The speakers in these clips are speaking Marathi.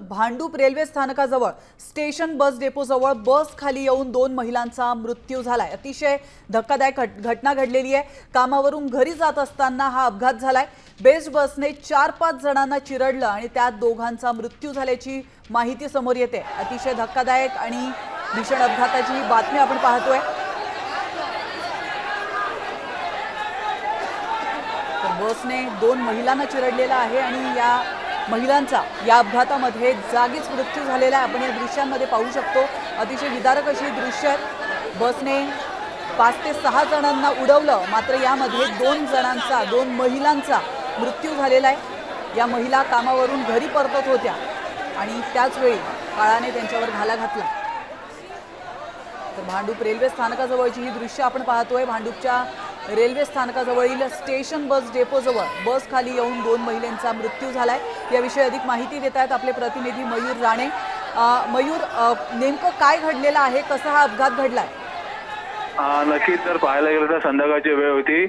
भांडूप रेल्वे स्थानकाजवळ स्टेशन बस डेपोजवळ बस खाली येऊन 2 महिलांचा मृत्यू झालाय। अतिशय धक्कादायक घटना घडलेली आहे। कामावरून घरी जात असताना हा अपघात झालाय। बेस्ट बसने 4-5 जणांना चिरडलं आणि त्यात दोघांचा मृत्यू झाल्याची माहिती समोर येते। अतिशय धक्कादायक आणि भीषण अपघाताची ही बातमी आपण पाहतोय। तर बसने 2 महिलांना चिरडलेला आहे आणि या महिलांचा या अपघातामध्ये जागीच मृत्यू झालेला आहे। आपण या दृश्यांमध्ये पाहू शकतो। अतिशय विदारक अशी दृश्य आहेत। बसने 5 ते 6 जणांना उडवलं, मात्र यामध्ये 2 महिलांचा मृत्यू झालेला आहे। या महिला कामावरून घरी परतत होत्या आणि त्याच वेळी काळाने त्यांच्यावर घाला घातला। तर भांडूप रेल्वे स्थानकाजवळची ही दृश्य आपण पाहतोय। भांडूपच्या रेल्वे स्थानकाजवळील स्टेशन बस डेपोजवळ बस खाली येऊन 2 महिलांचा मृत्यू झालाय। याविषयी अधिक माहिती देत आहेत आपले प्रतिनिधी मयूर राणे। मयूर, नेमकं काय घडलेलं आहे, कसा हा अपघात घडलाय? नक्कीच जर पाहायला गेलं तर संध्याकाळची वेळ होती।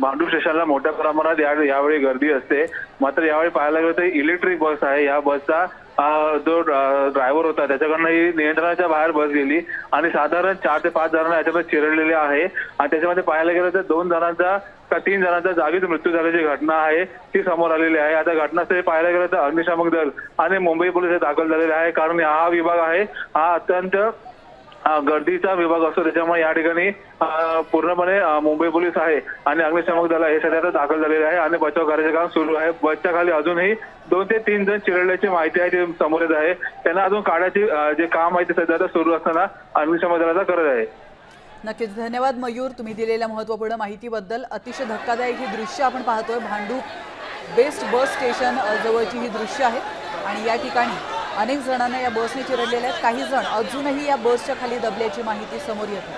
भांडूप स्टेशनला मोठ्या प्रमाणात यावेळी गर्दी असते, मात्र यावेळी पाहायला गेलं तर इलेक्ट्रिक बस आहे। या बसचा जो ड्रायव्हर होता त्याच्याकडनं ही नियंत्रणाच्या बाहेर बस गेली आणि साधारण 4 ते 5 जणांना याच्यामध्ये चिरडलेले आहे आणि त्याच्यामध्ये पाहायला गेलं तर 2 जणांचा का 3 जणांचा जागीच मृत्यू झाल्याची घटना आहे ती समोर आलेली आहे। आता घटनास्थळी पाहायला गेलं तर अग्निशामक दल आणि मुंबई पोलीस दाखल झालेले आहे, कारण हा विभाग आहे हा अत्यंत गर्दीचा विभाग असतो, त्याच्यामुळे या ठिकाणी पूर्णपणे मुंबई पोलीस आहे आणि अग्निशामक दल हे सध्या दाखल झालेले आहे आणि बचाव कार्याचे काम सुरू आहे। बसच्या खाली अजूनही 2 ते 3 जण चिरडल्याची माहिती आहे, ती समोर येत आहे। त्यांना अजून काढायचे जे काम आहे ते सध्या सुरू असताना अग्निशामक दलाचा करत आहे। नक्कीच धन्यवाद मयूर, तुम्ही दिलेल्या महत्त्वपूर्ण माहितीबद्दल। अतिशय धक्कादायक ही दृश्य आपण पाहतोय। भांडूप बेस्ट बस स्टेशन जवळची ही दृश्य आहेत आणि या ठिकाणी अनेक जणांना या बसने चिरडलेले आहेत। काही जण अजूनही या बसच्या खाली दबल्याची माहिती समोर येते।